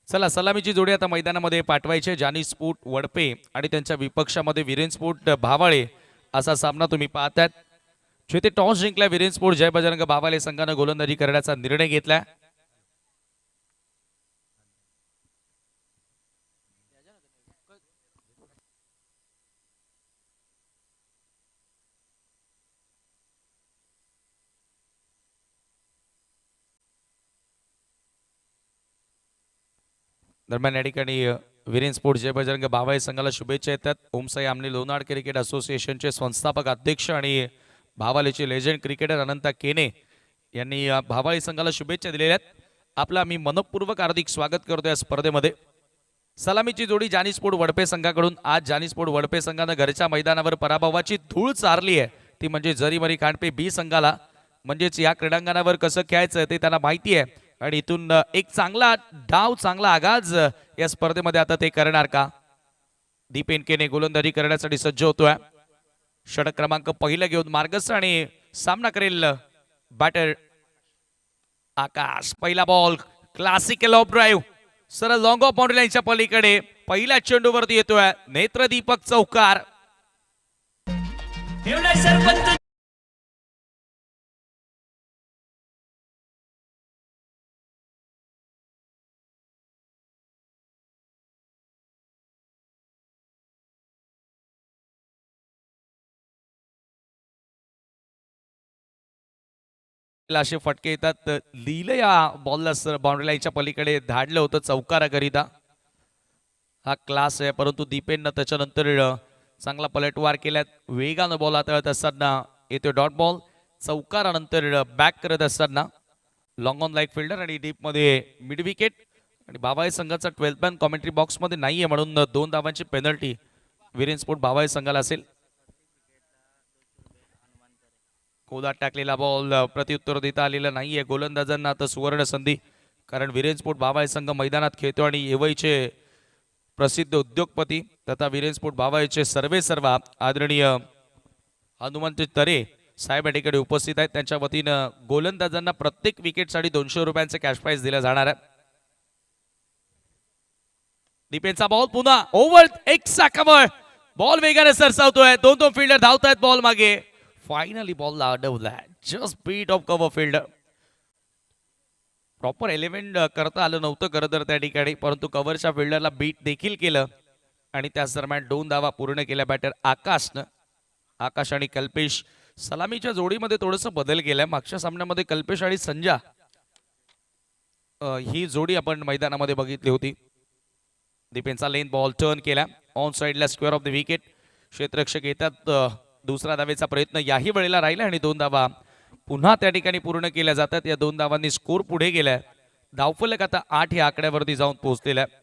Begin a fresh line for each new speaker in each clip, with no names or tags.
चला सलामीची जोडी आता मैदानामध्ये पाठवायची. जानी स्फोट वडपे आणि त्यांच्या विपक्षामध्ये वीरेन स्फोट भावाळे असा सामना तुम्ही पाहताय. जेथे टॉस जिंकला वीरेन स्फोट जय बजरंग भावाळे संघाने गोलंदाजी करण्याचा निर्णय घेतला. दरम्यान या ठिकाणी वीरेन स्पोर्ट्स जय बजरंग भावाळे संघाला शुभेच्छा येतात. ओमसाई आमने लोणाड क्रिकेट असोसिएशनचे संस्थापक अध्यक्ष आणि भावालेचे लेजंड क्रिकेटर अनंता केने यांनी भावाळे संघाला शुभेच्छा दिलेल्या आहेत. आपला मी मनपूर्वक हार्दिक स्वागत करतो या स्पर्धेमध्ये. सलामीची जोडी जानी स्पोर्ट वडपे संघाकडून. आज जानी स्पोर्ट वडपे संघानं घरच्या मैदानावर पराभवाची धूळ चारली आहे, ती म्हणजे जरीमरी कांडपे बी संघाला. म्हणजेच या क्रीडांगणावर कसं खेळायचं ते त्यांना माहिती आहे आणि इथून एक चांगला डाव चांगला आगाज या स्पर्धेमध्ये आता ते करणार का. दीपेन केने गोलंदाजी करण्यासाठी सज्ज होतोय. षटक क्रमांक पहिला घेऊन मार्गस्थ आणि सामना करेल बॅटर आकाश. पहिला बॉल क्लासिकल ऑफ ड्राईव्ह सरळ लॉंग ऑफ बाउंड्री लाईनच्या पलीकडे पहिल्या चेंडूवरती येतोय नेत्रदीपक चौकार. असे फटके येतात. लिहिलं या बॉलला सर बाउंड्री लाईनच्या पलीकडे धाडलं होतं चौकाराकरिता. हा क्लास आहे, परंतु दीपेननं त्याच्यानंतर चांगला पलटवार केल्यात. वेगानं बॉल हाताळत असताना येतो डॉट बॉल. चौकारानंतर बॅक करत असताना लॉंग ऑन लाईक फिल्डर आणि डीप मध्ये मिड विकेट. आणि भावाळे संघाचा 12th मॅन कॉमेंट्री बॉक्स मध्ये नाहीये म्हणून 2 धावांची पेनल्टी वीरेन स्पोर्ट भावाळे संघाला असेल. कोलात टाकलेला बॉल प्रत्युत्तर देता आलेलं नाहीये गोलंदाजांना. आता सुवर्ण संधी, कारण वीरेन स्पोर्ट भावाळे संघ मैदानात खेळतो आणि येवईचे प्रसिद्ध उद्योगपती तथा वीरेन स्पोर्ट भावाळेचे सर्वेसर्वा आदरणीय हनुमंत तरे साहेब या ठिकाणी उपस्थित आहेत. त्यांच्या वतीनं गोलंदाजांना प्रत्येक विकेटसाठी 200 रुपयांचे कॅश प्राइज दिला जाणार आहे. दीपेनचा बॉल पुन्हा ओव्हर एक साकावर बॉल वेगाने सरसावतोय. 2 फिल्डर धावतायत बॉल मागे. फायनली बॉल अडवला. Just beat off cover fielder. Proper element करता आलं नव्हतं खरं तर त्या ठिकाणी, परंतु कव्हरच्या फिल्डरला बीट देखील केलं आणि त्याच दरम्यान 2 धावा पूर्ण केल्या बॅटर आकाशनं. आकाश आणि कल्पेश सलामीच्या जोडीमध्ये थोडंसं बदल केलाय. मागच्या सामन्यामध्ये कल्पेश आणि संजा ही जोडी आपण मैदानामध्ये बघितली होती. दीपेनचा लेन बॉल टर्न केला ऑन साइडला स्क्वेअर ऑफ द विकेट. क्षेत्ररक्षक येतात. दुसरा धावेचा प्रयत्न याही वेळेला राहिला आणि 2 धावा पुन्हा त्या ठिकाणी पूर्ण केल्या जातात. या 2 धावांनी स्कोर पुढे गेलाय. धावफलक आता 8 या आकड्यावरती जाऊन पोहोचलेला आहे.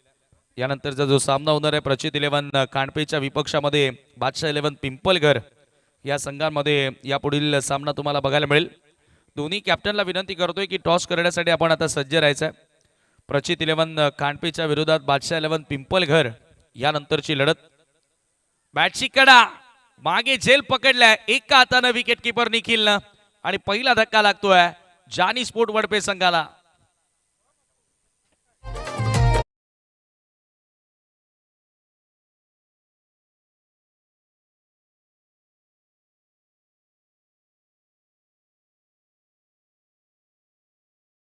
यानंतरचा जो सामना होणार आहे प्रचित 11 कांडपेच्या विपक्षामध्ये बादशाह 11 पिंपलघर या संघांमध्ये यापुढील सामना तुम्हाला बघायला मिळेल. दोन्ही कॅप्टनला विनंती करतोय की टॉस करण्यासाठी आपण आता सज्ज राहायचं आहे. प्रचित 11 कांडपेच्या विरोधात बादशाह 11 पिंपलघर यानंतरची लढत. बॅटची कडा मागे झेल पकडलाय एका हातानं विकेट किपर निखिलनं आणि पहिला धक्का लागतोय जानी स्पोर्ट वडपे संघाला.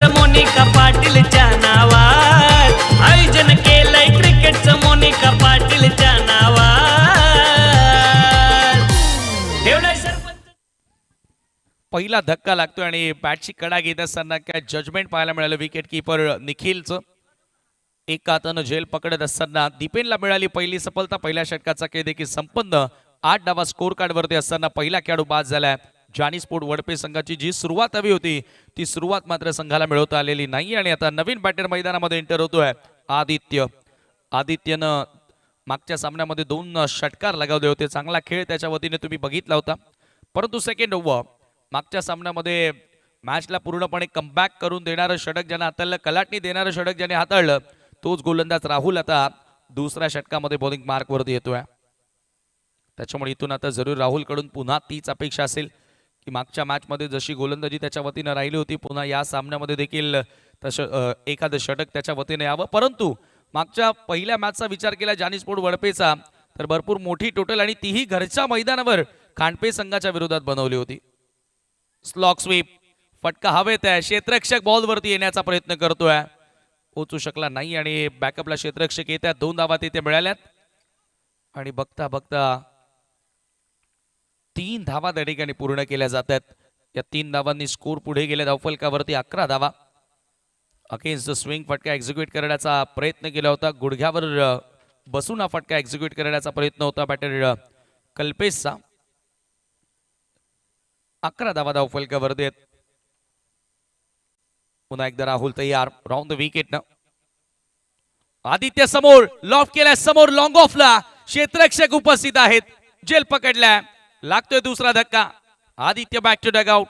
मोनिका पाटीलच्या नावात आयोजन केलंय क्रिकेटचं. मोनिका पाटीलच्या नावात ठेवलंय सरपंच.
पहिला धक्का लागतोय आणि बॅटची कडा घेत असताना काय जजमेंट पाहायला मिळालं विकेट किपर निखिलचं. एका हातानं झेल पकडत असताना दीपेनला मिळाली पहिली सफलता. पहिल्या षटकाचा खेळ देखील संपन्न. 8 धावा स्कोर कार्ड वरती असताना पहिला खेळाडू बाद झालाय. जानी स्पोर्ट वडपे संघाची जी सुरुवात हवी होती ती सुरुवात मात्र संघाला मिळवता आलेली नाही आणि आता नवीन बॅटर मैदानामध्ये एंटर होतोय आदित्य. आदित्यनं मागच्या सामन्यामध्ये 2 षटकार लगावले होते. चांगला खेळ त्याच्या वतीने तुम्ही बघितला होता, परंतु सेकंड ओव्हर मागच्या सामन्यामध्ये मॅचला पूर्णपणे कमबॅक करून देणारं षटक ज्याने हाताळलं, कलाटणी देणारं षटक ज्याने हाताळलं, तोच गोलंदाज राहुल आता दुसऱ्या षटकामध्ये बॉलिंग मार्कवरती येतोय. त्याच्यामुळे इथून आता जरूर राहुलकडून पुन्हा तीच अपेक्षा असेल की मागच्या मॅचमध्ये जशी गोलंदाजी त्याच्या वतीने राहिली होती पुन्हा या सामन्यामध्ये देखील तसं एखादं षटक त्याच्या वतीने यावं. परंतु मागच्या पहिल्या मॅचचा विचार केला जानी स्पोर्ट वडपेचा तर भरपूर मोठी टोटल आणि तीही घरच्या मैदानावर खांडपे संघाच्या विरोधात बनवली होती. स्लॉक स्वीप, फटका हवेत आहे, क्षेत्ररक्षक बॉलवरती येण्याचा प्रयत्न करतोय, पोचू शकला नाही आणि बॅकअपला क्षेत्ररक्षक येत आहेत. 2 धावा तिथे मिळाल्यात आणि बघता बघता 3 धावा त्या ठिकाणी पूर्ण केल्या जातात. या 3 धावांनी स्कोर पुढे गेले धावफलकावरती 11 धावा. अगेन्स्ट द स्विंग फटका एक्झिक्यूट करण्याचा प्रयत्न केला होता, गुडघ्यावर बसून हा फटका एक्झिक्यूट करण्याचा प्रयत्न होता बॅटर कल्पेशचा. 11 धावा धावफलकावरती आहेत. पुन्हा एकदा राहुल तयार राऊंड द विकेट न. आदित्य समोर लॉफ केलाय, समोर लॉंग ऑफला क्षेत्ररक्षक उपस्थित आहेत, जेल पकडलाय, लागतोय दुसरा धक्का. Aditya back to dug out.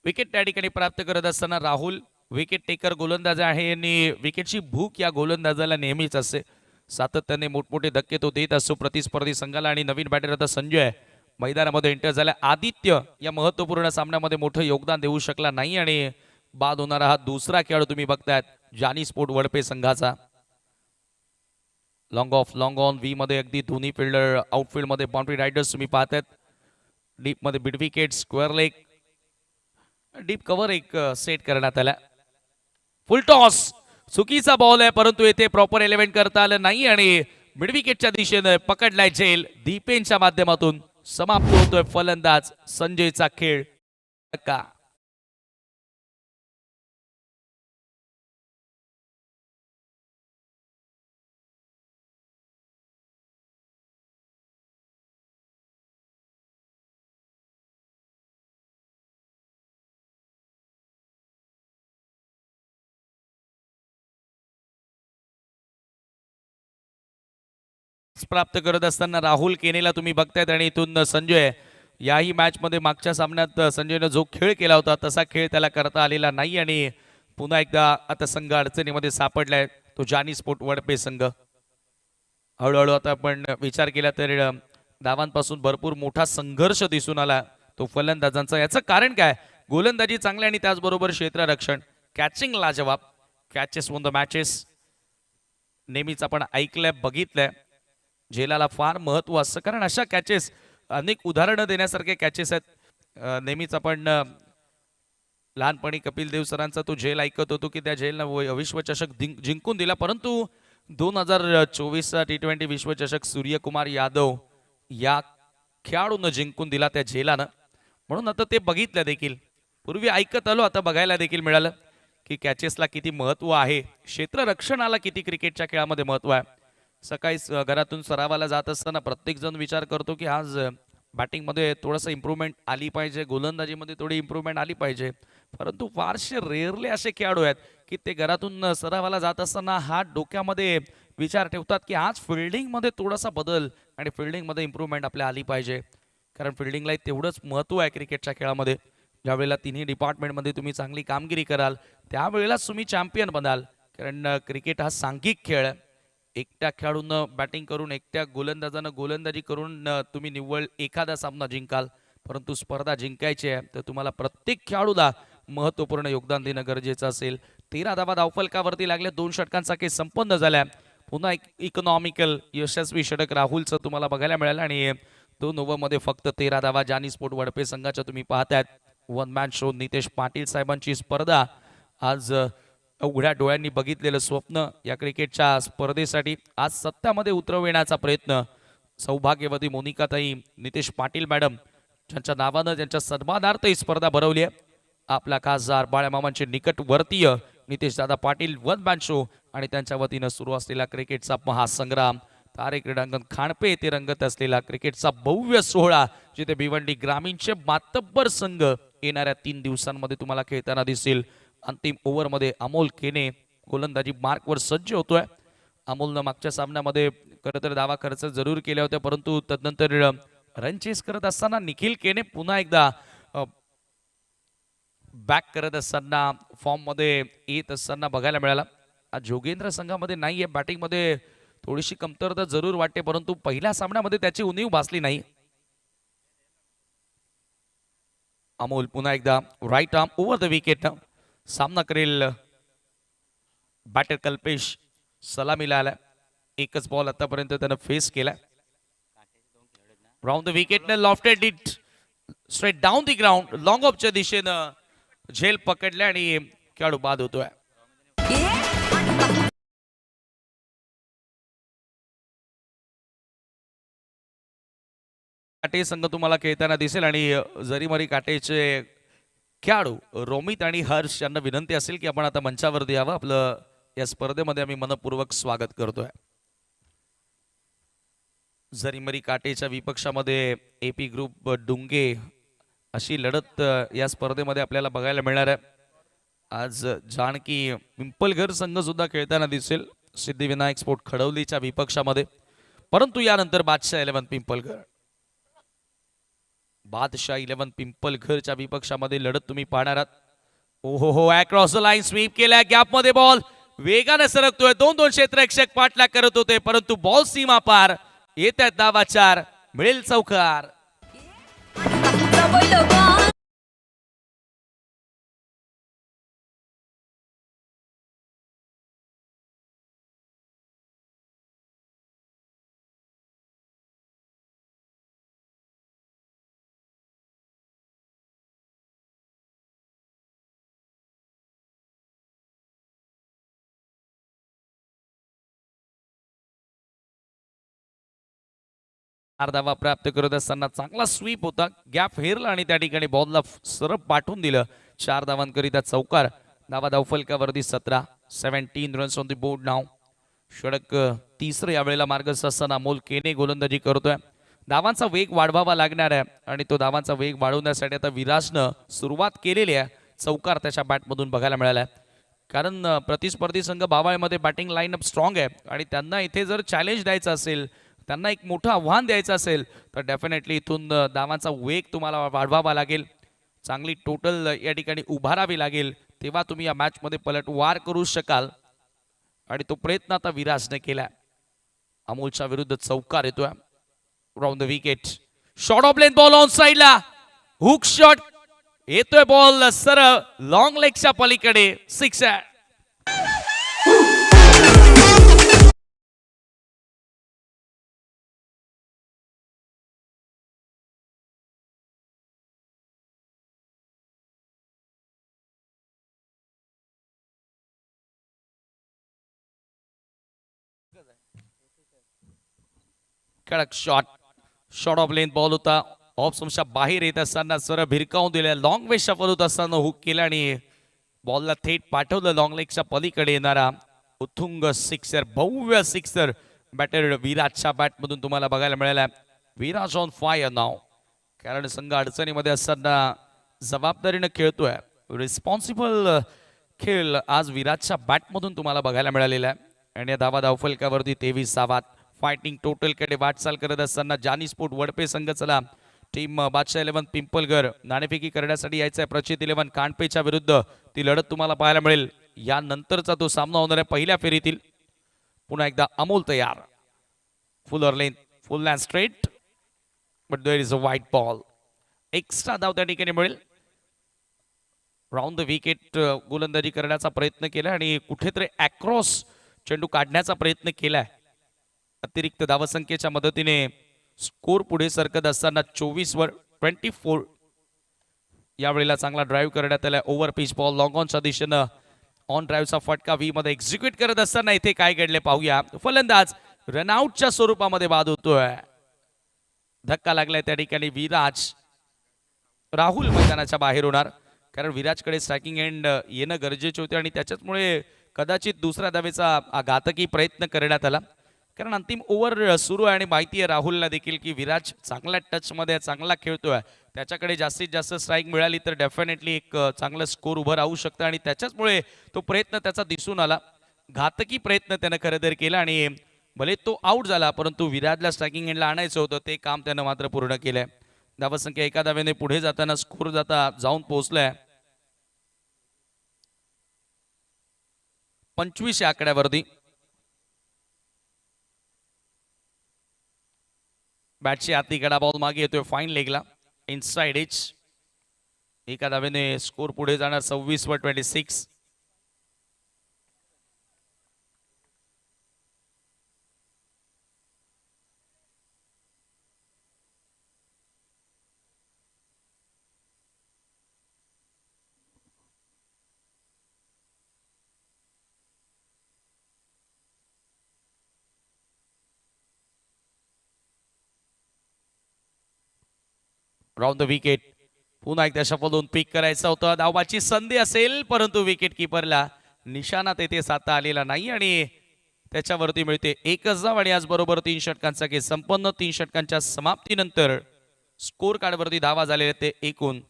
Wicket त्या ठिकाणी प्राप्त करत असताना राहुल विकेट टेकर गोलंदाज आहे आणि विकेटची भूक या गोलंदाजाला नेहमीच असते. सातत्याने मोठमोठे धक्के तो देत असतो प्रतिस्पर्धी संघाला आणि नवीन बॅटर आता संजय मैदानामध्ये एंटर झाला. आदित्य या महत्वपूर्ण सामन्यामध्ये मोठं योगदान देऊ शकला नाही आणि बाद होणारा हा दुसरा खेळ तुम्ही बघतायत जानी स्पोर्ट वडपे संघाचा. Long of long on V मध्ये अगदी दोन्ही फिल्डर आउटफील्ड मध्ये बाउंड्री रायडर्स तुम्ही पाहतायत. डीप मध्ये mid wicket, square leg, deep cover एक सेट करण्यात आला. फुल टॉस, चुकीचा बॉल आहे परंतु येथे प्रॉपर एलिव्हेंट करता आलं नाही आणि मिड विकेटच्या दिशेने पकडलाय झेल. दीपेनच्या माध्यमातून समाप्त होतोय फलंदाज संजयचा खेळ. का प्राप्त करत असताना राहुल केनेला तुम्ही बघतायत आणि इथून संजय याही मॅच मध्ये मागच्या सामन्यात संजयने जो खेळ केला होता तसा खेळ त्याला करता आलेला नाही आणि पुन्हा एकदा आता संघ अडचणीमध्ये सापडलाय तो जानी स्पोर्ट वडपे संघ. हळूहळू आता आपण विचार केला तर धावांपासून भरपूर मोठा संघर्ष दिसून आला तो फलंदाजांचा. याचं कारण काय? गोलंदाजी चांगली आणि त्याचबरोबर क्षेत्ररक्षण, कॅचिंग लाजवाब, कॅचेस वन द मॅचेस नेहमीच आपण ऐकलंय बघितलंय. झेलाला फार महत्व असतं कारण अशा कॅचेस अनेक उदाहरणं देण्यासारखे कॅचेस आहेत. नेहमीच आपण लहानपणी कपिल देव सरांचा तो झेल ऐकत होतो की त्या झेलनं विश्वचषक जिंकून दिला, परंतु 2024चा T20 विश्वचषक सूर्यकुमार यादव या खेळाडूनं जिंकून दिला त्या झेलानं. म्हणून आता ते बघितलं देखील, पूर्वी ऐकत आलो आता बघायला देखील मिळालं की कॅचेसला किती महत्व आहे, क्षेत्ररक्षणाला किती क्रिकेटच्या खेळामध्ये महत्व आहे. सकाळी घरातून सरावाला जात असताना प्रत्येक जण विचार करतो की आज बॅटिंगमध्ये थोडंसं इम्प्रूव्हमेंट आली पाहिजे, गोलंदाजीमध्ये थोडी इम्प्रूव्हमेंट आली पाहिजे, परंतु फारसे रेअरली असे खेळाडू आहेत की ते घरातून सरावाला जात असताना हा डोक्यामध्ये विचार ठेवतात की आज फिल्डिंगमध्ये थोडासा बदल आणि फिल्डिंगमध्ये इम्प्रूव्हमेंट आपल्या आली पाहिजे. कारण फिल्डिंगला तेवढंच महत्त्व आहे क्रिकेटच्या खेळामध्ये. ज्यावेळेला तिन्ही डिपार्टमेंटमध्ये तुम्ही चांगली कामगिरी कराल त्यावेळेलाच तुम्ही चॅम्पियन बनाल. कारण क्रिकेट हा सांघिक खेळ आहे. एकट्या खेळाडूनं बॅटिंग करून, एकट्या गोलंदाजानं गोलंदाजी करून तुम्ही निव्वळ एखादा सामना जिंकाल, परंतु स्पर्धा जिंकायची आहे तर तुम्हाला प्रत्येक खेळाडूला महत्त्वपूर्ण योगदान देणं गरजेचं असेल. 13 धावा धावफलकावरती लागल्या, 2 षटकांचा खेळ संपन्न झाल्या. पुन्हा एक इकॉनॉमिकल यशस्वी षटक राहुलचं तुम्हाला बघायला मिळालं आणि 2 ओव्हरमध्ये फक्त 13 धावा. जानी स्पोर्ट वडपे संघाच्या तुम्ही पाहतायत one man show. Nitesh Patil साहेबांची स्पर्धा आज उघड्या डोळ्यांनी बघितलेलं स्वप्न या क्रिकेटच्या स्पर्धेसाठी आज सत्यामध्ये उतरविण्याचा प्रयत्न. सौभाग्यवती मोनिकाताई नितेश पाटील मॅडम ज्यांच्या नावानं ज्यांच्या सन्मानार्थ ही स्पर्धा भरवली आहे. आपला खासदार बाळामामांचे निकटवर्तीय Nitesh Dada Patil one man show आणि त्यांच्या वतीनं सुरू असलेला क्रिकेटचा महासंग्राम तारे क्रीडांगण खांडपे येथे रंगत असलेला क्रिकेटचा भव्य सोहळा, जिथे भिवंडी ग्रामीणचे मातब्बर संघ येणाऱ्या 3 दिवसांमध्ये तुम्हाला खेळताना दिसेल. अंतिम ओव्हरमध्ये अमोल केने गोलंदाजी मार्कवर सज्ज होतोय. अमोलनं मागच्या सामन्यामध्ये खरं तर दावा खर्च जरूर केल्या होत्या, परंतु तदनंतर रन चेस करत असताना निखिल केने पुन्हा एकदा बॅक करत असताना फॉर्म मध्ये येत असताना बघायला मिळाला. आज जोगेंद्र संघामध्ये नाहीये, बॅटिंगमध्ये थोडीशी कमतरता जरूर वाटते, परंतु पहिल्या सामन्यामध्ये त्याची उणीव भासली नाही. अमोल पुन्हा एकदा right arm over the wicket सामना करेल. बॅटर कल्पेश सलामीला आलाय. एकच बॉल आतापर्यंत त्यानं फेस केलाय. राऊंड द विकेट ने lofted it straight down the ground. Long ऑफच्या दिशेनं झेल पकडल्या आणि खेळाडू बाद होतोय. काटे संघ तुम्हाला खेळताना दिसेल आणि जरीमरी काटेचे खेळाडू रोमित आणि हर्ष यांना विनंती असेल की आपण आता मंचावरती यावं. आपलं या स्पर्धेमध्ये आम्ही मनपूर्वक स्वागत करतोय. जरीमरी काटेच्या विपक्षामध्ये एपी ग्रुप डुंगे अशी लढत या स्पर्धेमध्ये आपल्याला बघायला मिळणार आहे. आज जानकी पिंपलघर संघ सुद्धा खेळताना दिसेल सिद्धिविनायक स्पोर्ट खडवलीच्या विपक्षामध्ये, परंतु यानंतर बादशाह 11 पिंपलघर. बादशाह 11 पिंपलघरच्या विपक्षामध्ये लढत तुम्ही पाहणार आहात. ओहो हो, अक्रॉस द लाईन स्वीप केल्या. गॅप मध्ये बॉल वेगाने सरकतोय. 2-2 क्षेत्ररक्षक पाठलाग करत होते, परंतु बॉल सीमा पार. येत आहेत धावा 4, मिळेल चौकार. धावा प्राप्त करत असताना चांगला स्वीप होता. गॅप हेरला आणि त्या ठिकाणी बॉलला सरळ पाठवून दिलं. 4 धावांकरिता चौकार. धावा धावफलकावरती 17 रन्स ऑन द बोर्ड नाव. षटक तिसरं यावेळेला मार्गस्थ असताना अमोल केने गोलंदाजी करतोय. धावांचा वेग वाढवावा लागणार आहे आणि तो धावांचा वेग वाढवण्यासाठी आता विराजनं सुरुवात केलेली आहे. चौकार त्याच्या बॅटमधून बघायला मिळाला. कारण प्रतिस्पर्धी संघ बावाळमध्ये बॅटिंग लाईनअप स्ट्रॉंग आहे आणि त्यांना इथे जर चॅलेंज द्यायचं असेल, त्यांना एक मोठं आव्हान द्यायचं असेल, तर डेफिनेटली इथून धावांचा वेग तुम्हाला वाढवावा लागेल. चांगली टोटल या ठिकाणी उभारावी लागेल, तेव्हा तुम्ही या मॅचमध्ये पलटवार करू शकाल आणि तो प्रयत्न आता विराजने केलाय. अमोलच्या विरुद्ध चौकार येतोय. Round the wicket short of length ball on साइडला. हुक शॉट येतोय. बॉल सरळ लॉंग लेगच्या पलीकडे. 6 आहे. कडक shot. Short of length ball होता. ऑफ स्टंपच्या बाहेर येत असताना सरळ भिरकावून दिल्या. लॉंग वे शफल होत असताना हुक केला आणि बॉलला थेट पाठवलं लॉंग लेगच्या पलीकडे येणारा उत्तुंग सिक्सर, भव्य सिक्सर बॅटर विराजच्या बॅटमधून तुम्हाला बघायला मिळाला. विराज ऑन फायर नाव. कारण संघ अडचणीमध्ये असताना जबाबदारीनं खेळतोय. रिस्पॉन्सिबल खेळ आज विराजच्या बॅटमधून तुम्हाला बघायला मिळालेला आहे. आणि या धावा धावफलकावरती 23 धावात. फायटिंग टोटल कडे वाटचाल करत असताना जानी स्पोर्ट वडपे संघ चला टीम बादशाह 11 पिंपलघर नाणेफेकी करण्यासाठी यायचा आहे. प्रचित 11 कांडपेच्या विरुद्ध ती लढत तुम्हाला पाहायला मिळेल. यानंतरचा तो सामना होणार आहे पहिल्या फेरीतील. पुन्हा एकदा अमोल तयार. Fuller length full land straight, but there is a wide ball. Extra धाव त्या ठिकाणी मिळेल. राऊंड द विकेट गोलंदाजी करण्याचा प्रयत्न केला आणि कुठेतरी अक्रॉस चेंडू काढण्याचा प्रयत्न केलाय. अतिरिक्त धावसंख्येच्या मदतीने स्कोर पुढे सरकत असताना 24 वर 24. यावेळेला चांगला ड्राईव्ह करण्यात आला. ओव्हर पिच बॉल लॉंग ऑनच्या दिशेनं ऑन ड्राईव्हचा फटका व्ही मध्ये एक्झिक्यूट करत असताना इथे काय घडले पाहूया. फलंदाज रनआउटच्या स्वरूपामध्ये बाद होतोय. धक्का लागलाय त्या ठिकाणी. विराज राहुल मैदानाच्या बाहेर होणार, कारण विराजकडे स्ट्रायकिंग एंड येणं गरजेचे होते आणि त्याच्यामुळे कदाचित दुसऱ्या धावेचा घातकी प्रयत्न करण्यात आला. कारण अंतिम ओव्हर सुरू आहे आणि माहिती आहे राहुलला देखील की विराज चांगल्या टचमध्ये आहे, चांगला खेळतोय. त्याच्याकडे जास्तीत जास्त स्ट्राईक मिळाली तर डेफिनेटली एक चांगलं स्कोर उभं राहू शकतं आणि त्याच्याचमुळे तो प्रयत्न त्याचा दिसून आला. घातकी प्रयत्न त्यानं खरं तर केला आणि भले तो आऊट झाला परंतु विराजला स्ट्रायकिंग एंडला आणायचं होतं ते काम त्यानं मात्र पूर्ण केलंय. धावसंख्या एका धावेने पुढे जाताना स्कोर जाऊन पोहोचलाय 25 या आकड्यावरती. बॅटची आतली कडा बॉल मागे येतोय फाईन लेगला इनसाइड एज. एका धावेने स्कोर पुढे जाणार 26-26. Round the wicket. पुन्हा एकदा शफलून पिक करायचा होता. धावबाची संधी असेल परंतु विकेट किपरला निशाणा तेथे साधता आलेला नाही आणि त्याच्यावरती मिळते एकच धाव आणि आज बरोबर 3 षटकांचा खेळ संपन्न. 3 षटकांच्या समाप्तीनंतर स्कोर कार्डवरती धावा झालेले ते एकूण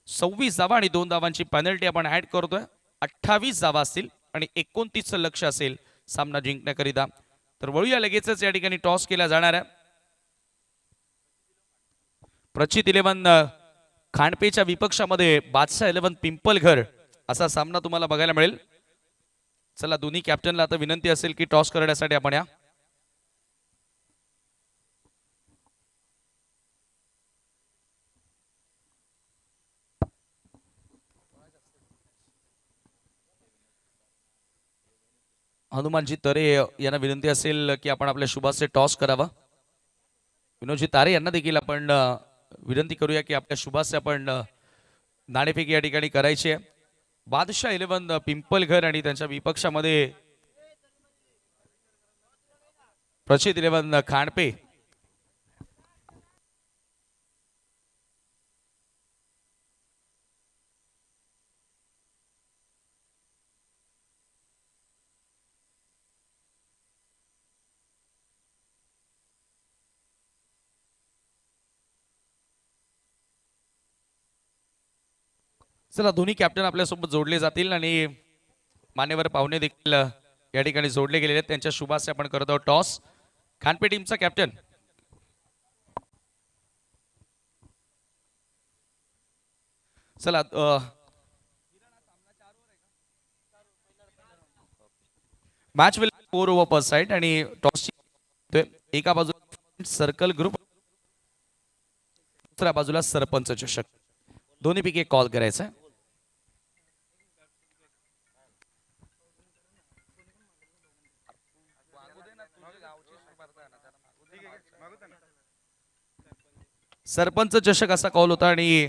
26 धावा आणि 2 धावांची पेनल्टी आपण ऍड करतोय. 28 धावा असतील आणि 29 लक्ष असेल सामना जिंकण्याकरिता. तर वळूया लगेचच या ठिकाणी टॉस केला जाणार आहे. प्रचित 11 खांडपेच्या विपक्षामध्ये बादशाह 11 पिंपलघर असा सामना तुम्हाला बघायला मिळेल. चला दोन्ही कॅप्टनला आता विनंती असेल की टॉस करण्यासाठी आपण या. हनुमानजी तरे यांना विनंती असेल की आपण आपल्या शुभाचे टॉस करावा. विनोदजी तारे यांना देखील आपण विनंती करूया की आपल्या शुभाचे आपण नाणेफेक या ठिकाणी करायची आहे. बादशाह 11 पिंपलघर आणि त्यांच्या विपक्षामध्ये प्रचित 11 खांडपे. चला दोन्ही कॅप्टन आपल्यासोबत जोडले जातील आणि मान्यवर पाहुणे देखील या ठिकाणी जोडले गेलेले आहेत. त्यांच्या शुभाचे आपण करत आहोत टॉस. खानपे टीमचा कॅप्टन चला match will 4 over per side आणि टॉस एका बाजूला सर्कल ग्रुप दुसऱ्या बाजूला सरपंच चषक दोन्ही पैकी एक कॉल करायचा. सरपंच चषक असा कॉल होता आणि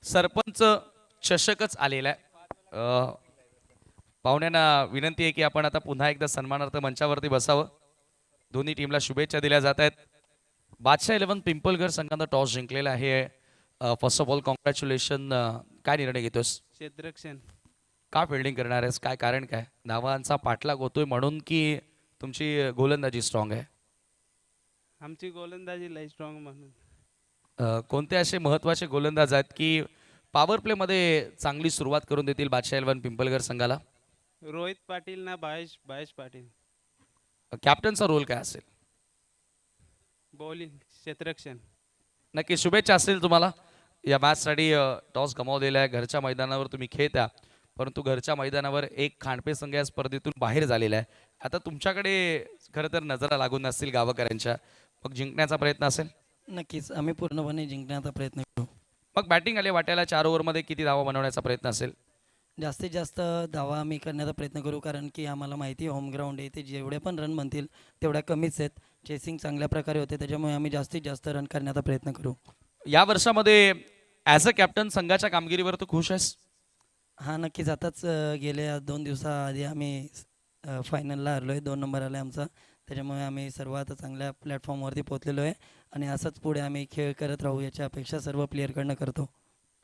सरपंच चषकच आलेला आहे. पाहुण्यांना विनंती आहे की आपण आता पुन्हा एकदा सन्मानार्थ मंचावरती बसावं. दोन्ही टीमला शुभेच्छा दिल्या जात आहेत. बादशाह 11 पिंपलघर संघानं टॉस जिंकलेला आहे. First of all congratulation. काय निर्णय घेतोस?
क्षेत्ररक्षण.
का फिल्डिंग करणार आहेस? काय कारण काय? धावांचा पाठलाग होतोय म्हणून की तुमची गोलंदाजी स्ट्रॉंग आहे?
आमची गोलंदाजी लय स्ट्रॉंग म्हणून.
कोणते असे महत्वाचे गोलंदाज आहेत की पॉवर प्ले मध्ये चांगली सुरुवात करून देतील बादशाह 11 पिंपलघर संघाला?
रोहित पाटील ना बाहेश पाटील.
कॅप्टनचा रोल काय असेल?
बॉलिंग क्षेत्ररक्षण.
नक्की शुभेच्छा असेल तुम्हाला या मॅचसाठी. टॉस गमावलेला आहे. घरच्या मैदानावर तुम्ही खेळता परंतु घरच्या मैदानावर एक खांडपे संघ या स्पर्धेतून बाहेर झालेला आहे. आता तुमच्याकडे खरं तर नजरा लागून असतील गावकऱ्यांच्या. मग जिंकण्याचा प्रयत्न असेल?
नक्कीच आम्ही पूर्णपणे जिंकण्याचा प्रयत्न करू.
मग बॅटिंग आले वाट्याला 4 ओव्हरमध्ये किती धावा बनवण्याचा प्रयत्न असेल?
जास्तीत जास्त धावा आम्ही करण्याचा प्रयत्न करू कारण की आम्हाला माहिती आहे होम ग्राउंड आहे ते जेवढे पण रन बनतील तेवढ्या कमीच आहेत. चेसिंग चांगल्या प्रकारे होते त्याच्यामुळे आम्ही जास्तीत जास्त रन करण्याचा प्रयत्न करू.
या वर्षामध्ये ॲज अ कॅप्टन संघाच्या कामगिरीवर तू खुश आहेस?
हां नक्कीच. आताच गेल्या 2 दिवसाआधी आम्ही फायनलला हरलो आहे. 2 नंबर आला आमचा. त्याच्यामुळे आम्ही सर्वात चांगल्या प्लॅटफॉर्मवरती पोहोचलेलो आहे आणि असंच पुढे आम्ही खेळ करत राहू याची अपेक्षा सर्व प्लेअरकडनं करतो.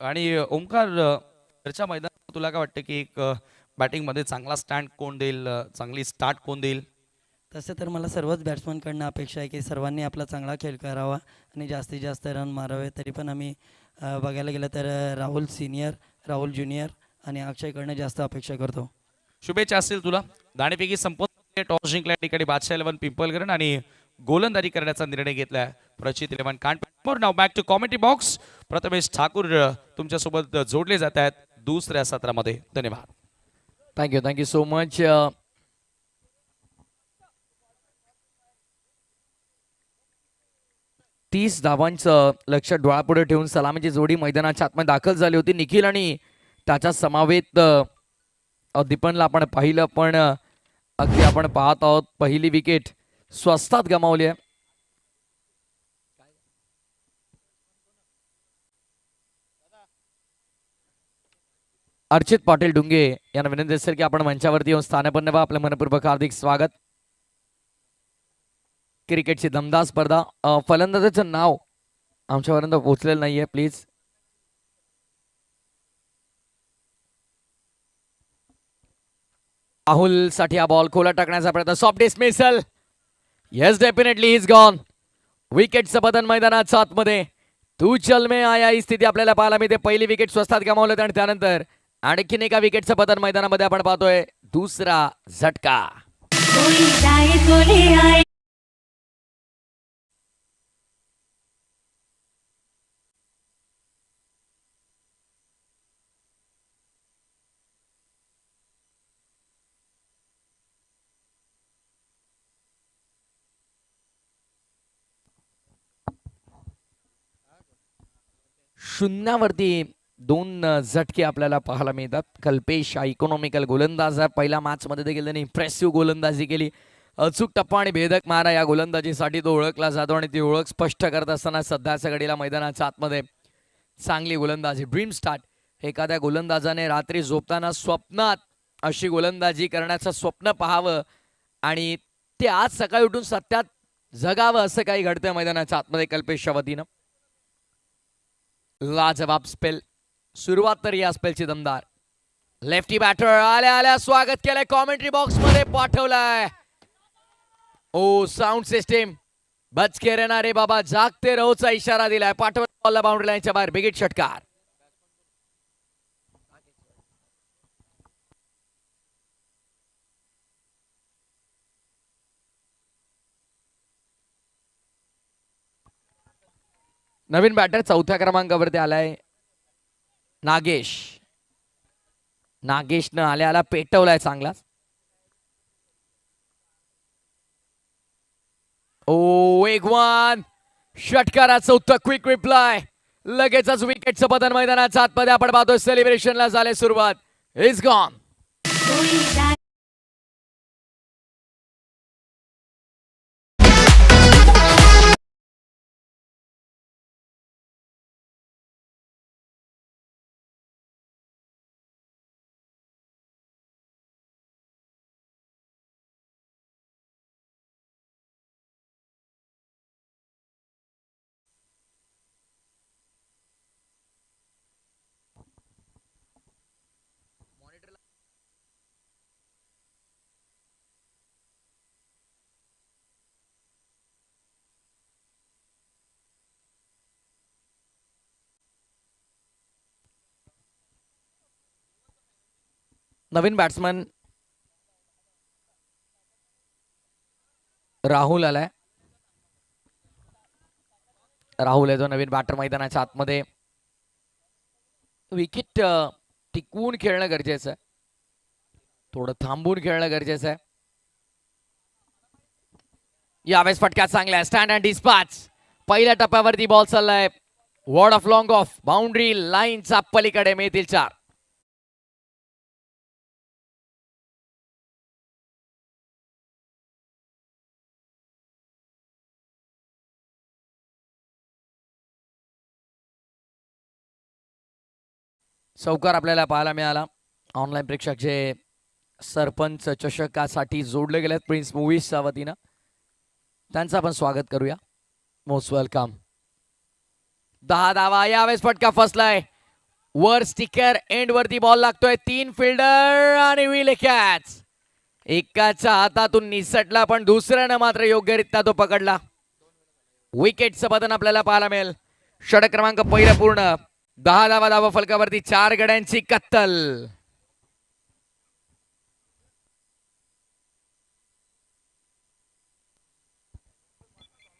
आणि ओमकार घरच्या मैदानात तुला काय वाटतं की एक बॅटिंगमध्ये चांगला स्टँड कोण देईल, चांगली स्टार्ट कोण देईल?
तसे तर मला सर्वच बॅट्समनकडनं अपेक्षा आहे की सर्वांनी आपला चांगला खेळ करावा आणि जास्तीत जास्त रन मारावे. तरी पण आम्ही बघायला गेलं तर राहुल सिनियर, राहुल ज्युनियर आणि अक्षयकडनं जास्त अपेक्षा करतो.
शुभेच्छा असतील तुला. नाणेफेकी संपवून टॉस जिंकल्या ठिकाणी बादशाह 11 पिंपलकरण आणि गोलंदाजी करण्याचा निर्णय घेतलाय Prachit 11 Kanpur. Now back to commentary box. Prathamesh Thakur तुमच्यासोबत जोडले जात आहेत दुसऱ्या सत्रामध्ये. धन्यवाद.
Thank you so much. 30 धावांचं लक्ष डोळ्यापुढे ठेवून सलामीची जोडी मैदानाच्या आतमध्ये दाखल झाली होती. निखिल आणि त्याच्या समवेत दीपनला आपण पाहिलं, पण अगदी आपण पाहत आहोत पहिली विकेट स्वस्तात गमावली आहे. अर्चित पाटील डुंगे यांना विनंती असेल की आपण मंचावरती येऊन स्थानापन्न व्हा. आपलं मनपूर्वक हार्दिक स्वागत. क्रिकेटची दमदार स्पर्धा. फलंदाजाचं नाव आमच्यापर्यंत पोहोचलेलं नाहीये, प्लीज. राहुल साठी हा बॉल खोला टाकण्याचा प्रयत्न. Soft dismissal. Yes, definitely is gone. विकेटचं बदन मैदानाच्या आतमध्ये. तू चल में आया ही स्थिती आपल्याला पाहायला मिळते. पहिली विकेट स्वस्तात गमावलं आणि त्यानंतर आणखीन एका विकेटचं पतन मैदानामध्ये आपण पाहतोय. दुसरा झटका. शून्यावरती 2 झटके आपल्याला पाहायला मिळतात. कल्पेश हा इकॉनॉमिकल गोलंदाज आहे. पहिल्या मॅच मध्ये देखील त्याने इम्प्रेसिव्ह गोलंदाजी केली. अचूक टप्पा आणि भेदक मारा या गोलंदाजीसाठी तो ओळखला जातो आणि ती ओळख स्पष्ट करत असताना सध्याच्या घडीला मैदानाच्या आतमध्ये चांगली गोलंदाजी. Dream start. एखाद्या गोलंदाजाने रात्री झोपताना स्वप्नात अशी गोलंदाजी करण्याचं स्वप्न पाहावं आणि ते आज सकाळी उठून सत्यात जगावं असं काही घडतंय मैदानाच्या आतमध्ये कल्पेशच्या वतीनं. लाजवाब स्पेल. सुरुवात तर या स्पेलची दमदार. लेफ्टी बॅटर आल्या आल्या स्वागत केलंय. कॉमेंट्री बॉक्स मध्ये पाठवलाय. ओ साऊंड सिस्टीम बचके रे बाबा जागते रहोचा इशारा दिलाय. पाठवला बॉलला बाउंड्री लाईनच्या बाहेर. बिगिट षटकार. नवीन बॅटर चौथ्या क्रमांकावरती आलाय नागेश. नागेशनं आल्या आल्या पेटवलाय चांगलाच. ओ वेगवान षटकाराचं उत्तर. Quick reply. लगेचच विकेटचं पतन मैदानाच्या आतमध्ये आपण पाहतोय. सेलिब्रेशनला झाले सुरुवात. Is gone. Naveen batsman Rahul आलाय. राहुल आहे जो नवीन बॅटर मैदानाच्या आतमध्ये. विकेट टिकवून खेळणं गरजेचं आहे. थोडं थांबून खेळणं गरजेचं आहे. यावेळेस फटका चांगला आहे. Stand and dispatch. पहिल्या टप्प्यावरती बॉल चाललाय. Ward off long off. Boundary लाईनच्या पलीकडे मिळतील 4. चौकार आपल्याला पाहायला मिळाला. ऑनलाईन प्रेक्षक जे सरपंच चषकासाठी जोडले गेलेत प्रिन्स मूवीजच्या वतीनं त्यांचं आपण स्वागत करूया. Most welcome. 10 धावा. यावेळेस फटका फसलाय. वर स्टिकर एंड वरती बॉल लागतोय. 3 फिल्डर आणि विल कॅच. एकाच्या हातातून निसटला पण दुसऱ्यानं मात्र योग्यरित्या तो पकडला. विकेटचं पतन आपल्याला पाहायला मिळेल. षटक क्रमांक पहिला पूर्ण. 10 धावा धावा फलकावरती 4 गड्यांची कत्तल.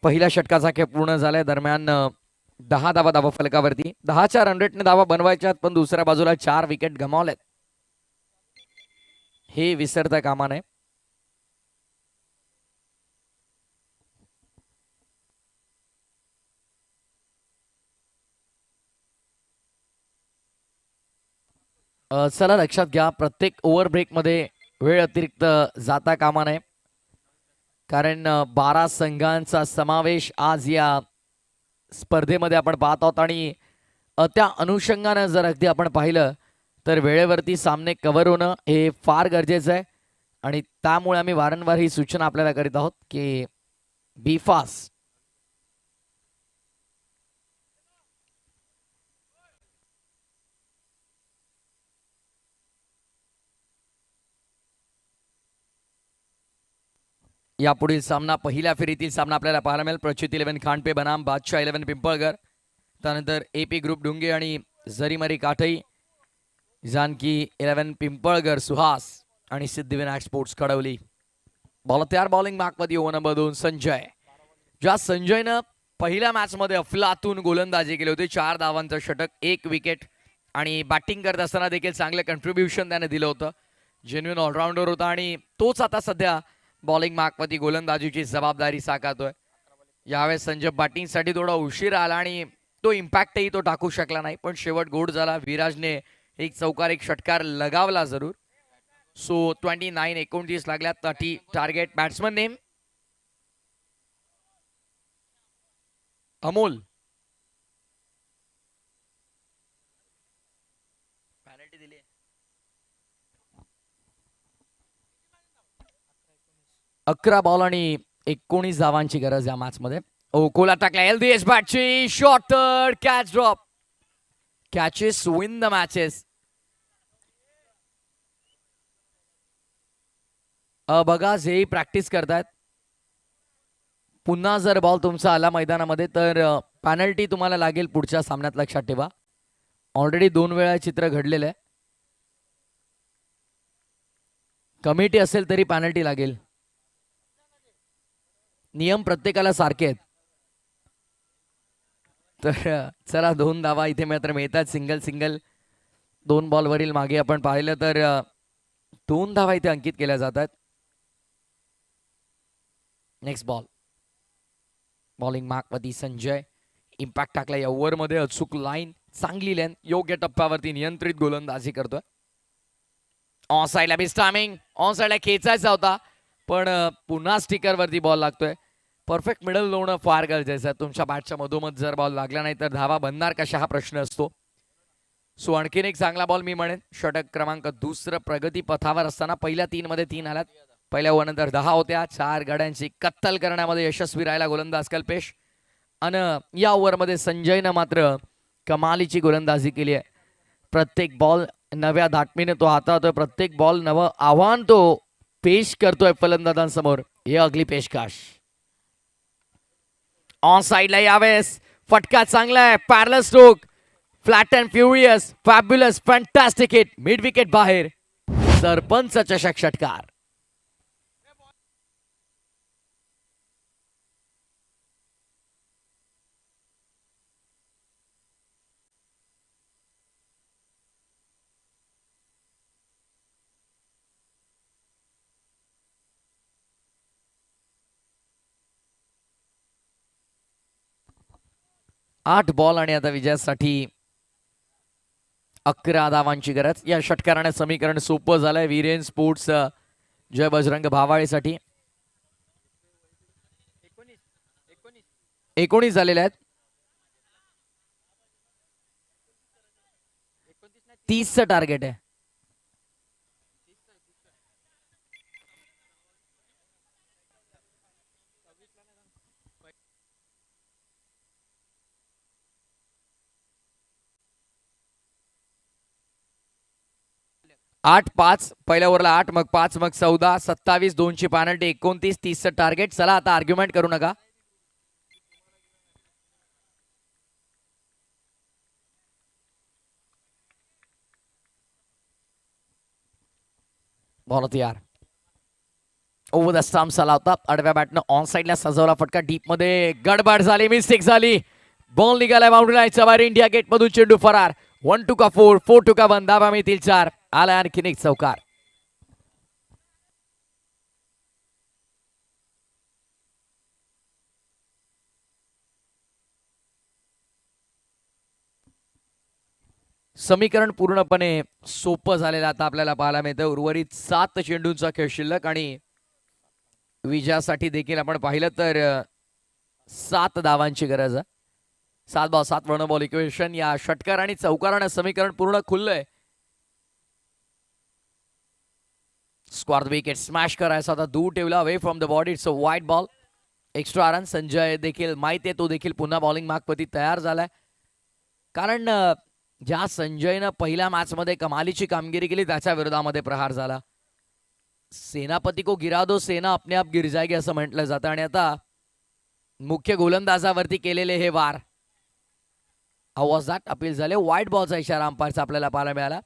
पहिल्या षटकाचा खेळ पूर्ण झालाय. दरम्यान 10 धावा धावा फलकावरती 10च्या रन रेटने धावा बनवायच्यात पण दुसऱ्या बाजूला 4 विकेट गमावलेत. हे विसरता कामा नये. चला लक्षात घ्या, प्रत्येक ओव्हर ब्रेकमध्ये वेळ अतिरिक्त जाता कामा नये. कारण 12 संघांचा समावेश आज या स्पर्धेमध्ये आपण पाहत आहोत आणि त्या अनुषंगानं जर अगदी आपण पाहिलं तर वेळेवरती सामने कव्हर होणं हे फार गरजेचं आहे. आणि त्यामुळे आम्ही वारंवार ही सूचना आपल्याला करीत आहोत की बी फास्ट. यापुढील सामना पहिल्या फेरीतील सामना आपल्याला पाहायला मिळेल. प्रचित 11 खांडपे बनाम बादशाह 11 पिंपळगर. त्यानंतर एपी ग्रुप डुंगे आणि जरीमरी काठई. जानकी 11 पिंपळगर सुहास आणि सिद्धिविनायक स्पोर्ट्स कडवली. बॉल तयार. बॉलिंग मार्कमध्ये ओव्हर नंबर 2 संजय. ज्या संजयनं पहिल्या मॅचमध्ये अफलातून गोलंदाजी केली होती. 4 धावांचं षटक, 1 विकेट आणि बॅटिंग करत असताना देखील चांगलं कंट्रीब्युशन त्याने दिलं होतं. जेन्युइन ऑलराऊंडर होता आणि तोच आता सध्या बॉलिंग मार्कमध्ये गोलंदाजीची जबाबदारी साकारतोय. यावेळेस संजय बॅटिंगसाठी थोडा उशीर आला आणि तो इम्पॅक्टही तो टाकू शकला नाही. पण शेवट गोड झाला. विराजने एक चौकार एक षटकार लगावला जरूर. सो 29 लागल्यात. 30 target. Batsman name Amol. Penalty दिली. 11 बॉल आणि 19 धावांची गरज या मॅच मध्ये. कोला टाकला एलडीएस बॅटची short catch drop. Catches win the matches. बघा जेही प्रॅक्टिस करतायत, पुन्हा जर बॉल तुमचा आला मैदानामध्ये तर पॅनल्टी तुम्हाला लागेल पुढच्या सामन्यात. लक्षात ठेवा, ऑलरेडी 2 वेळा चित्र घडलेलं आहे. कमिटी असेल तरी पॅनल्टी लागेल. नियम प्रत्येकाला सारखे आहेत. तर चला 2 धावा इथे मात्र मिळतात. सिंगल सिंगल 2 बॉलवरील मागे आपण पाहिलं तर 2 धावा इथे अंकित केल्या जातात. Next ball. बॉलिंग मार्कवरती संजय. इम्पॅक्ट टाकला या ओव्हरमध्ये. अचूक लाईन, चांगली लेन, योग्य टप्प्यावरती नियंत्रित गोलंदाजी करतोय. ऑन साईडला मिस टायमिंग. ऑन साईडला खेचायचा होता पण पुन्हा स्टिकरवरती बॉल लागतोय. परफेक्ट मिडल लावणं फार गरजेचं आहे. तुमच्या बॅटच्या मधोमध जर बॉल लागला नाही तर धावा बनणार कशा हा प्रश्न असतो. सो आणखीन एक चांगला बॉल मी म्हणेन. षटक क्रमांक 2 प्रगती पथावर असताना पहिल्या 3 मध्ये 3 आल्यात. पहिल्या ओव्हरनंतर 10 होत्या. 4 गड्यांची कत्तल करण्यामध्ये यशस्वी राहिला गोलंदाज कल्पेश. आणि या ओव्हरमध्ये संजयनं मात्र कमालीची गोलंदाजी केली आहे. प्रत्येक बॉल नव्या धाटमीने तो हाताळतोय. प्रत्येक बॉल नवं आव्हान तो पेश करतोय फलंदाजांसमोर. हे अगली पेशकाश. ऑन साईडला यावेळेस फटका चांगला आहे. Parallel stroke. Flat and furious. Fabulous. Fantastic hit. Mid wicket बाहेर. सरपंच चषक षटकार. आठ बॉल आणि आता विजयासाठी 11 धावांची गरज. या षटकाराने समीकरण सोपं झालंय वीरेन स्पोर्ट्स जय बजरंग भावाळीसाठी. 19 झालेले आहेत. 30चं टार्गेट आहे. 8-5 पहिल्या ओव्हरला 8 मग 5 मग 14 27 2ची पेनल्टी 29 30चं टार्गेट. चला आता आर्ग्युमेंट करू नका. बॉल तयार. ओव्हर द स्टंप चला होता. आडव्या बॅटनं ऑन साईडला सजवला फटका. डीप मध्ये गडबड झाली, मिस्टेक झाली. बॉल निघालाय बाउंड्री लाईनच्या बाहेर. इंडिया गेट मधून चेंडू फरार. 1 टू का 4 4 टू का 1 धाबा मिळतील 4. आला आणखीन एक चौकार. समीकरण पूर्णपणे सोपं झालेलं आता आपल्याला पाहायला मिळतं. उर्वरित 7 चेंडूंचा खेळ शिल्लक आणि विजयासाठी देखील आपण पाहिलं तर 7 धावांची गरज आहे. 7 बॉल 7 वन बॉल इक्वेशन. या षटकार आणि चौकारानं समीकरण पूर्ण खुललंय. स्क्वार विकेट स्मॅश करायचा होता, दूर ठेवला away from the body. It's a wide ball. Extra run. Sanjay देखील माहिती आहे, तो देखील पुन्हा बॉलिंग मागपती तयार झालाय. कारण ज्या संजयनं पहिल्या मॅचमध्ये कमालीची कामगिरी केली त्याच्या विरोधामध्ये प्रहार झाला. सेनापती को गिरा दो सेना अपने आप गिर जाएगी असं म्हटलं जातं. आणि आता मुख्य गोलंदाजावरती केलेले हे वार आवाज दाट अपील झाले. वाईट बॉलचा इशारा अंपायरचा आपल्याला पाहायला मिळाला.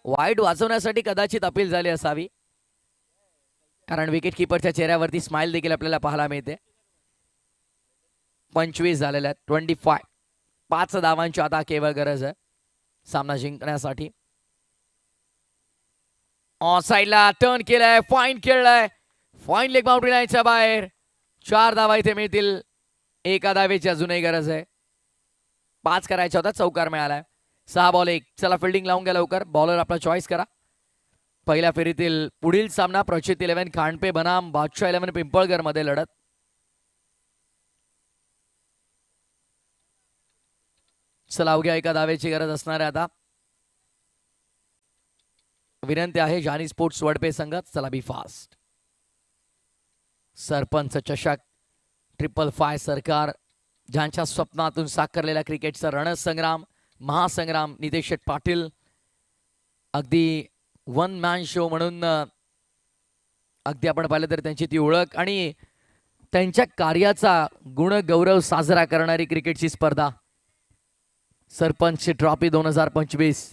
वाईट वाचवण्यासाठी कदाचित अपील झाली असावी, कारण विकेट किपरच्या चेहऱ्यावरती स्माइल देखील आपल्याला पाहायला मिळते. 25 झालेल्या आहेत. 25. 5 धावांची आता केवळ गरज आहे सामना जिंकण्यासाठी. ऑन साईडला टर्न केलाय, फाईन खेळलाय. फाईन लेग बाउंड्री लाईनच्या बाहेर. 4 धावा इथे मिळतील. एका धावेची अजूनही गरज आहे. 5 करायचा होता, चौकार मिळालाय. 6 बॉल 1. चला फिल्डिंग लावून घ्या लवकर. बॉलर आपला चॉईस करा. पहिल्या फेरीतील पुढील सामना प्रचित 11 खांडपे बनाम बादशाह 11 पिंपळगर मध्ये लढत. चला अवघ्या एका धावेची गरज असणार आहे आता. विनंती आहे जानी स्पोर्ट्स वडपे संघात, चला बी फास्ट. सरपंच चषक 555 सरकार ज्यांच्या स्वप्नातून साकारलेला क्रिकेटचा रणसंग्राम महासंग्राम नितेश शेठ पाटील. अगदी वन मॅन शो म्हणून अगदी आपण पाहिलं तर त्यांची ती ओळख आणि त्यांच्या कार्याचा गुणगौरव साजरा करणारी क्रिकेटची स्पर्धा सरपंच ट्रॉफी 2025.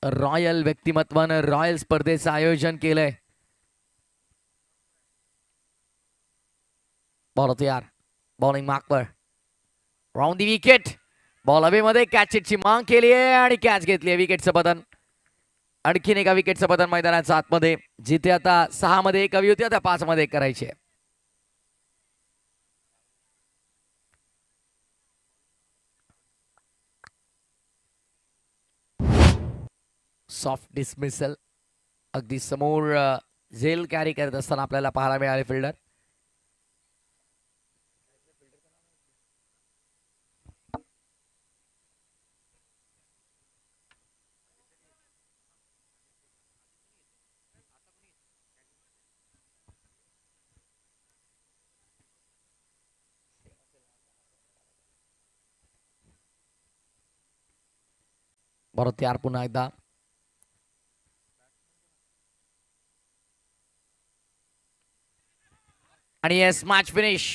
रॉयल व्यक्तिमत्वानं रॉयल स्पर्धेचं आयोजन केलंय. बॉल तयार. बॉलिंग मार्कवर. Round the wicket. बॉल हवेमध्ये कॅचची मांग केली आहे आणि कॅच घेतली आहे. विकेटचं पतन. आणखीन एका विकेटचं पतन मैदानाच्या आतमध्ये. जिथे आता 6 मध्ये 1 हवी होती, आता 5 मध्ये 1 करायची आहे. Soft dismissal. अगदी समोर झेल कॅरी करत असताना आपल्याला पाहायला मिळाले फिल्डर. बरोबर तयार पुन्हा एकदा. आणि येस मॅच फिनिश.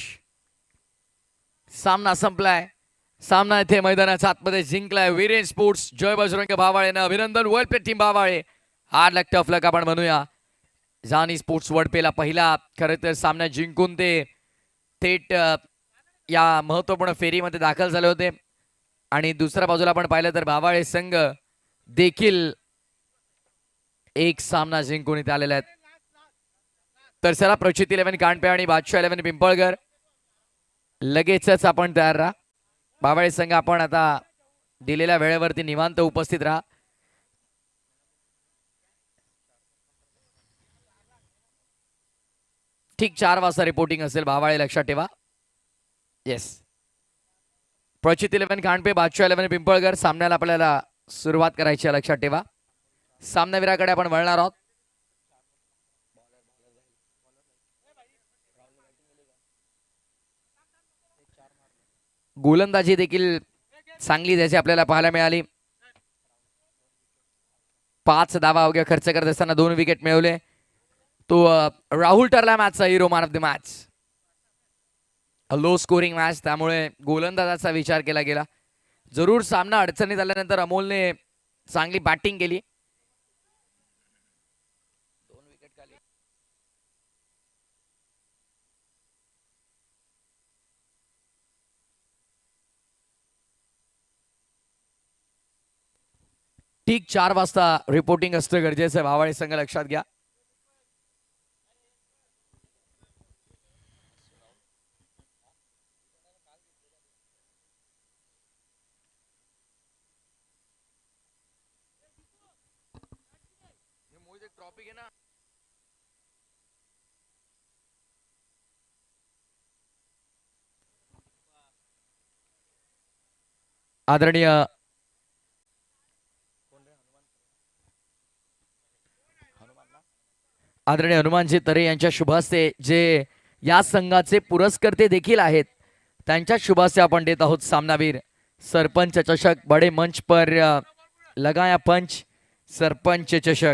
सामना संपलाय. सामना इथे मैदानाच्या आतमध्ये जिंकलाय वीरेन स्पोर्ट्स. जय बजरंग भावाळेनं अभिनंदन. वेल प्ले टीम भावाळे. हार्ड लक टफ लक आपण म्हणूया. जानी स्पोर्ट्स वडपेला पहिला खरं तर सामना जिंकून ते थेट या महत्वपूर्ण फेरीमध्ये दाखल झाले होते. आणि दुसऱ्या बाजूला आपण पाहिलं तर भावाळे संघ देखील एक सामना जिंकून इथे आलेले आहेत. तर चला प्रचित 11 कांडपे आणि बादशाह 11 पिंपळगर लगेचच आपण तयार राहा. भावाळे संघ आपण आता दिलेल्या वेळेवरती निवांत उपस्थित राहा. ठीक 4 वाजता रिपोर्टिंग असेल भावाळे, लक्षात ठेवा. येस. प्रचित 11 कांडपे बादशाह 11 पिंपळगर सामन्याला आपल्याला सुरुवात करायची आहे, लक्षात ठेवा. सामनावीराकडे आपण वळणार आहोत. गोलंदाजी देखील चांगली त्याची आपल्याला पाहायला मिळाली. 5 धावा अवघ्या खर्च करत असताना 2 विकेट मिळवले. तो राहुल ठरला मॅचचा hero, man of the match. Low scoring match, त्यामुळे गोलंदाजाचा विचार केला गेला. जरूर सामना अडचणीत आल्यानंतर अमोलने चांगली बॅटिंग केली. ठीक 4 वाजता रिपोर्टिंग असतं गरजेचं आहे. भावाळी संघ लक्षात घ्या. आदरणीय हनुमानजी तरे यांच्या शुभास्ते, जे या संघाचे पुरस्कर्ते देखील आहेत, त्यांच्या शुभास्ते आपण देत आहोत सामनावीर. सरपंच चषक बडे मंच पर लगाया पंच, सरपंच चषक.